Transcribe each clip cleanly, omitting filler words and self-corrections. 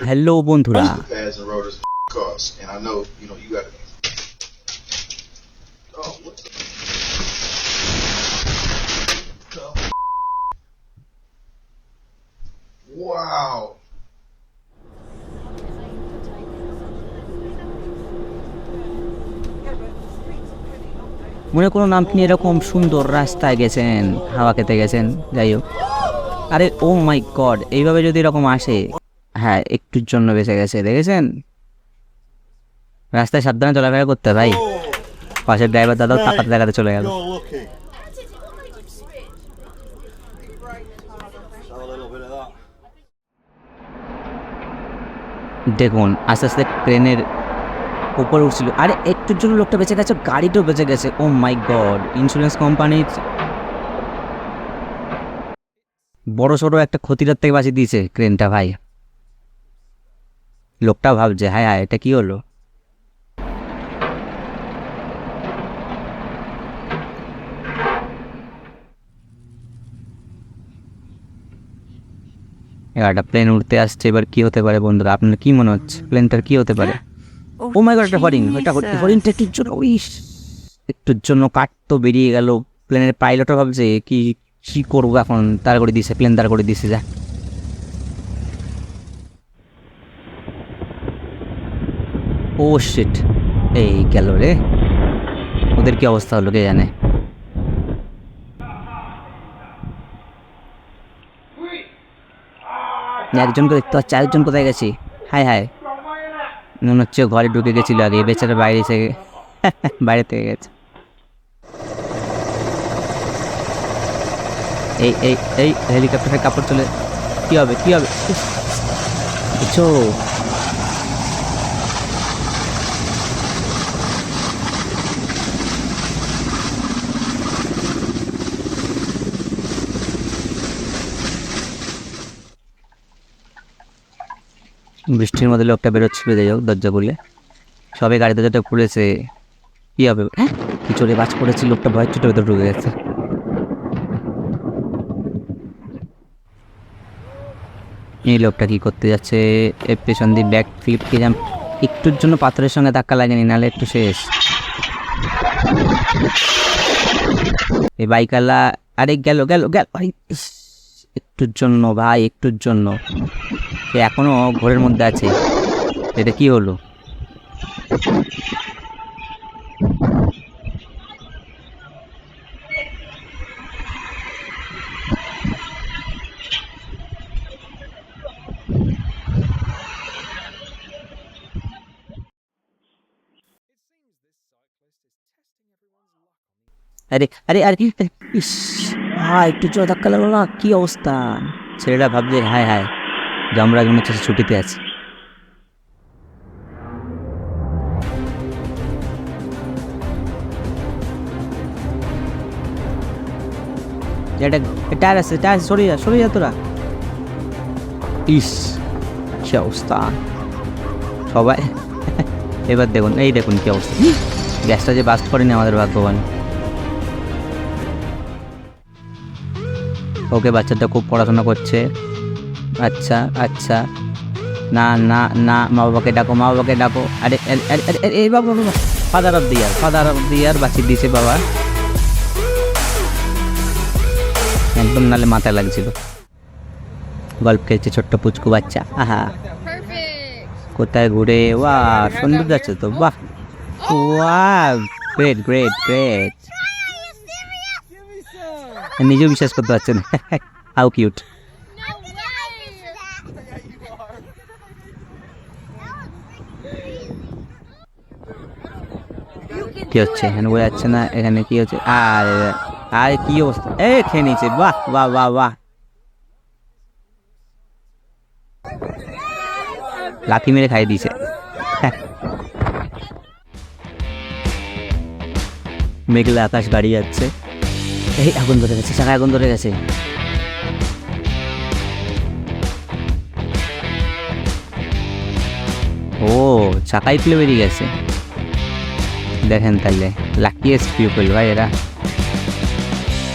Hello বন্ধুরা, মনে করুন আপনি এরকম সুন্দর রাস্তায় গেছেন, হাওয়া খেতে গেছেন, যাই হোক, আরে ও মাই গড, এইভাবে যদি এরকম আসে, হ্যাঁ একটুর জন্য বেঁচে গেছে, দেখেছেন? রাস্তায় সাবধানে চলাফেরা করতে ভাই। পাশের ড্রাইভার দাদাও তাকাতে দেখাতে চলে গেল। দেখুন আস্তে আস্তে ট্রেনের উপরে উঠছিল, আরে একটুর জন্য লোকটা বেঁচে গেছে, গাড়িটাও বেঁচে গেছে। ও মাই গড, ইন্স্যুরেন্স কোম্পানির বড় সড়ো একটা ক্ষতির থেকে বাঁচিয়ে দিয়েছে ক্রেনটা ভাই। লোকটা ভাবছে হ্যাঁ হ্যাঁ এটা কি হলো। একটা প্লেন উঠতে আসছে, এবার কি হতে পারে বন্ধুরা? আপনার কি মনে হচ্ছে প্লেনটার কি হতে পারে? ও মাই গড, একটা হরিণ, হরিণটা একটুর জন্য একটুর জন্য কাঠ তো বেরিয়ে গেল। প্লেনের পাইলটও ভাবছে কি কি করবো এখন, দাঁড় করে দিছে, প্লেন দাঁড় করে দিছে। যা ও শিট, এই গেল রে। ওদের কি অবস্থা হলো কে জানে। একজনকে দেখতে পাচ্ছি, আরেকজন কোথায় গেছি? হায় হায়, মনে হচ্ছে ঘরে ঢুকে গেছিল আগে, বেচারা বাইরে থেকে বাইরে থেকে গেছে। এই এই এই হেলিকপ্টারের কাপড় চলে, কি হবে কি হবে? বুঝছো, বৃষ্টির মধ্যে লোকটা বেরোচ্ছিল, যাই হোক দরজা খুলে সবে গাড়ি দরজাটা খুলেছে। কি হবে? হ্যাঁ কি চলে বাজ পড়েছি, লোকটা ভয় ছুটে ভেতরে ঢুকে গেছে। এই লোকটা কি করতে যাচ্ছে? পেছন দিয়ে ব্যাক ফ্লিপ কে জাম, একটুর জন্য পাথরের সঙ্গে ধাক্কা লাগেনি, নাহলে একটু শেষ। এই বাইকালা, আরে গেল গেল গেল ভাই, একটুর জন্য ভাই, একটুর জন্য। সে এখনো ঘোরের মধ্যে আছে। এটা কি হলো? আরে আরে আরে ইস, হ্যাঁ একটু জোরে ধাক্কা লাগলো না, কি অবস্থা। ছেলেটা ভাবছে হায় হায়, যমরাজ মনে হচ্ছে ছুটিতে আছে। এটা টায়ার আছে, টায়ার সরে যা, সরে যা তোরা। ইস কি অবস্থা সবাই। এবার দেখুন, এই দেখুন কি অবস্থা, গ্যাসটা যে বাস্ট করেনি আমাদের ভাগ্যবান। ওকে, বাচ্চাটা খুব পড়াশোনা করছে। আচ্ছা আচ্ছা, না না না, মা বাবাকে ডাকো, মা বাবাকে ডাকো। আরে এই বাবা বাবা, father of the year, father of the year বাঁচিয়ে দিয়েছে বাবা। একদম নালে মাথায় লাগছিল। গল্প খেলছে ছোট্ট পুচকু বাচ্চা। আহা, কোথায় ঘুরে, বাহ সুন্দর যাচ্ছে তো, বাহ ওয়াও, গ্রেট গ্রেট গ্রেট। নিজেও বিশ্বাস করতে পারছেন, হাউ কিউট। কি হচ্ছে এখানে? বোঝা যাচ্ছে না এখানে কি হচ্ছে। আর আর কি অবস্থা, এ খেয়ে নিয়েছে, বাহ বাহ বাহ বাহ, লাথি মেরে খাই দিয়েছে। মেঘলা আকাশ, গাড়ি যাচ্ছে, এই আগুন ধরে গেছে, চাকায় আগুন ধরে গেছে। ও চাকাই ফেলে বেরিয়ে গেছে, দেখেন তাহলে লাকিয়েস্ট পিপল ভাই এরা।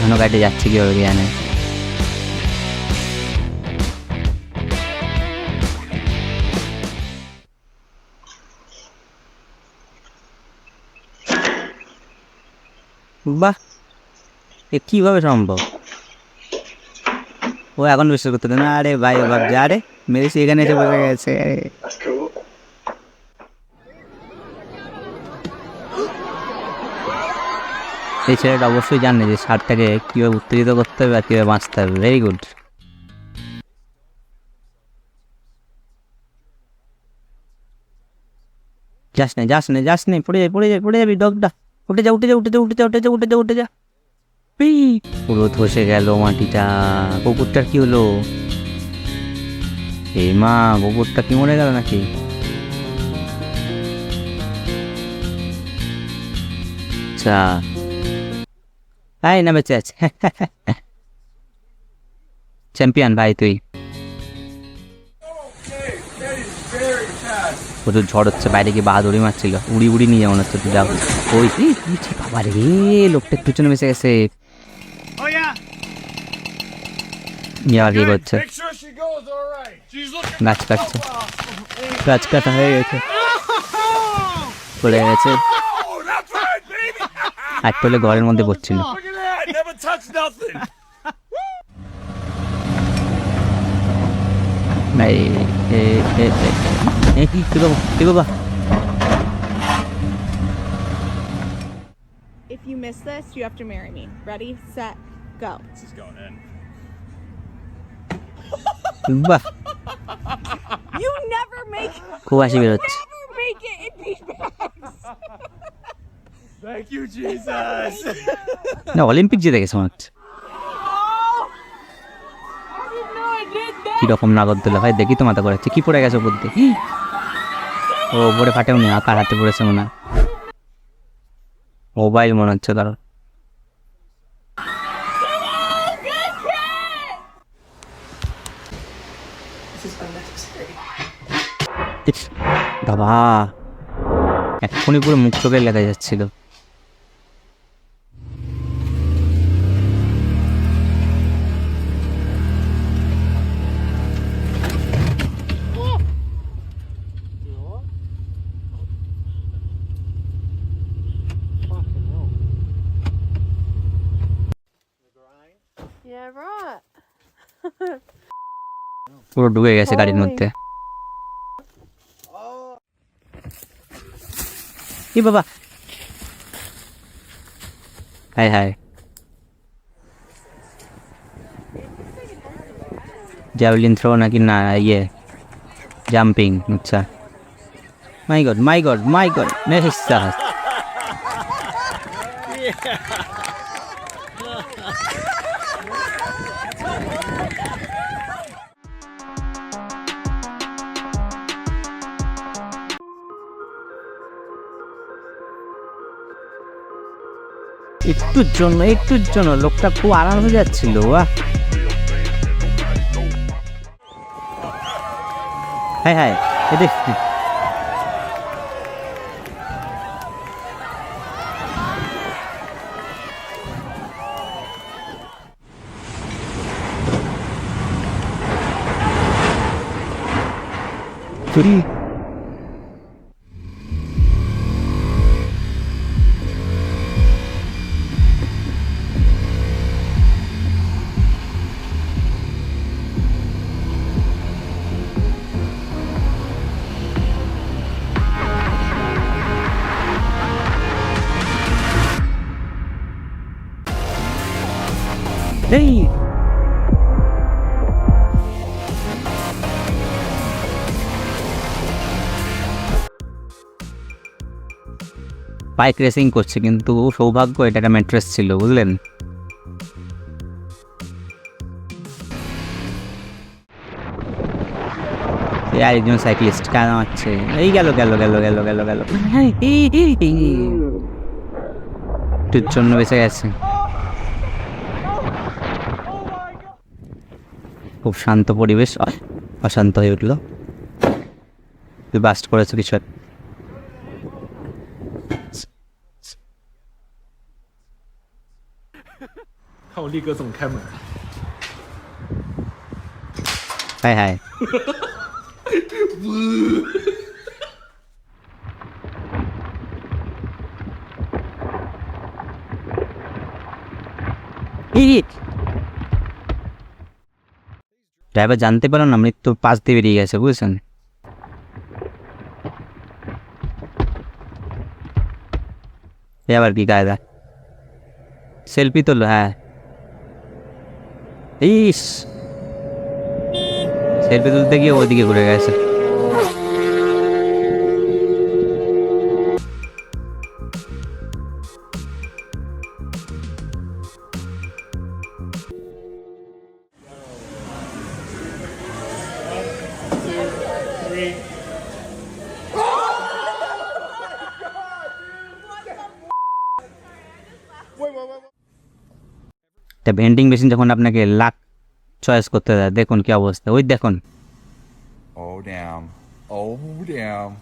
ঘন গাড়িতে যাচ্ছে কি হবে জানে। বাহ, এ কীভাবে সম্ভব? ও এখন বিশ্বাস করতে না। আরে ভাই, ও ভাবছে আরে মেরেছি, এখানে এসে বসে গেছে। এই ছেলেটা অবশ্যই জানে যে ষাঁড়টাকে কীভাবে উত্তেজিত করতে হবে আর কীভাবে বাঁচতে হবে। Very good. যাস নে, পড়ে যাবি ডগটা। উঠে যা, উঠে যা। পুরো ধসে গেল মাটিটা। কুকুরটার কি হলো? এই মা, কুকুরটা কি মরে গেল নাকি? আচ্ছা, তাই না, বেঁচে আছে। চ্যাম্পিয়ন ভাই তুই। প্রচুর ঝড় হচ্ছে, বাইরে গিয়ে বাহাদুরি মারছিল, উড়ি নিয়ে যেমন হচ্ছে। তুই যাও। ওই বাবা রে, লোকটা একটু পিছনে মিশে গেছে। আবার কি করছে? গাছ কাটা হয়ে গেছে, পড়ে গেছে। এক পেলে ঘরের মধ্যে পড়ছিল। বাবা, If you miss this, you have to marry me. Ready, set, go. This is going in. বাহ, You never make খুব হাসি বেরোচ্ছে। never make it in these bags. Thank you, Jesus. না, অলিম্পিক জিতে গেছে মনে হচ্ছে। I didn't know I did that. কিরকম নাগরদোলা ভাই, দেখি তো মাথা করাচ্ছে। কি পড়ে গেছে উপর দিয়ে? ও উপরে ফাটেও নি, আকার হাতে পড়েছে মনে হয়। মোবাইল মনে হচ্ছে কারণ। বাবা, এক্ষুনি পুরো মুখ চোখে লেগে যাচ্ছিল। Yeah, right. পুরো ডুবে গেছে গাড়ির মধ্যে। কি বাবা, হাই হাই। জ্যাভলিন থ্রো নাকি? না, ইয়ে জাম্পিং। আচ্ছা, মাই গড, নেশাস। একটুর জন্য লোকটা খুব আরামে যাচ্ছিল। বাহ, হ্যাঁ, এটা চুরি। এই বাইক রেসিং করছে, কিন্তু সৌভাগ্য এটা একটা ম্যাট্রেস ছিল, বুঝলেন? আরেকজন সাইক্লিস্ট কেন আছে? এই গেল। একটুর জন্য বেঁচে গেছে। খুব শান্ত পরিবেশ, অশান্ত হয়ে উঠলো। তুই বাস্ট করেছো কিছু?看我力哥怎么开门。হাই ড্রাইভার জানতে পারলো না মৃত্যু পাশ দিয়ে বেরিয়ে গেছে, বুঝছেন? এ আবার কি কায়দা? সেলফি তোলো, হ্যাঁ। ইস, সেলফি তুলতে গিয়ে ওইদিকে ঘুরে গেছে। একটা ভেন্ডিং মেশিন যখন আপনাকে লাখ চয়েস করতে দেয়, দেখুন কি অবস্থা। ওই দেখুন, Oh damn. Oh damn.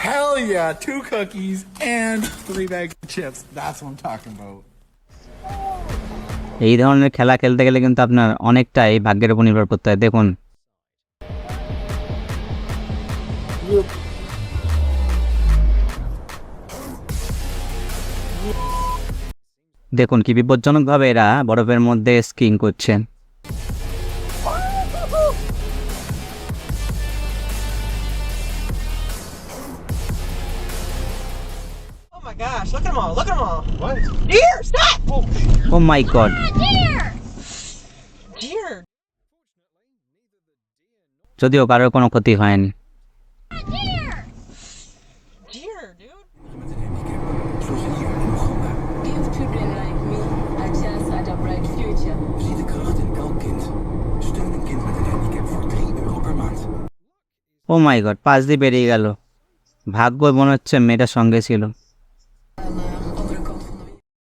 Hell yeah, 2 cookies and 3 bags of chips. That's what I'm talking about. এই ধরনের খেলা খেলতে গেলে কিন্তু আপনার অনেকটাই ভাগ্যের উপর নির্ভর করতে হয়। দেখুন, দেখুন কি বিপজ্জনকভাবে এরা বরফের মধ্যে স্কিং করছেন। Oh my gosh, look at them all, look at them all. What? Deer, stop! Oh my God, Deer. যদিও কারোর কোনো ক্ষতি হয়নি। Deer, dude. Zoals hier in Oeganda. Give children like me a chance at a bright future. Zie de kracht in elk kind. Steun een kind met een handicap voor €3 per maand. O my god, পাশ দিয়ে বেরিয়ে গেল। ভাগ্য মনে হচ্ছে মেয়েটার সঙ্গে ছিল। Aan de andere kant van de wereld.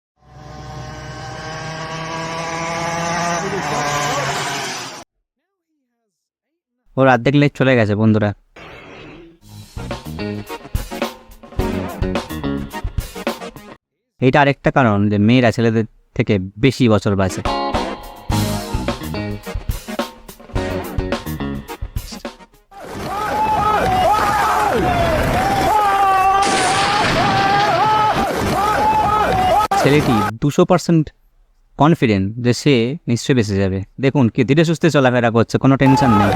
ওর অর্ধেক লেগ চলে গেছে বন্ধুরা। এটা আরেকটা কারণ যে মেয়েরা ছেলেদের থেকে বেশি বছর বাঁচে। ছেলেটি 200% কনফিডেন্ট যে সে নিশ্চয়ই বেঁচে যাবে। দেখুন কি ধীরে সুস্থে চলাফেরা করছে, কোনো টেনশন নেই।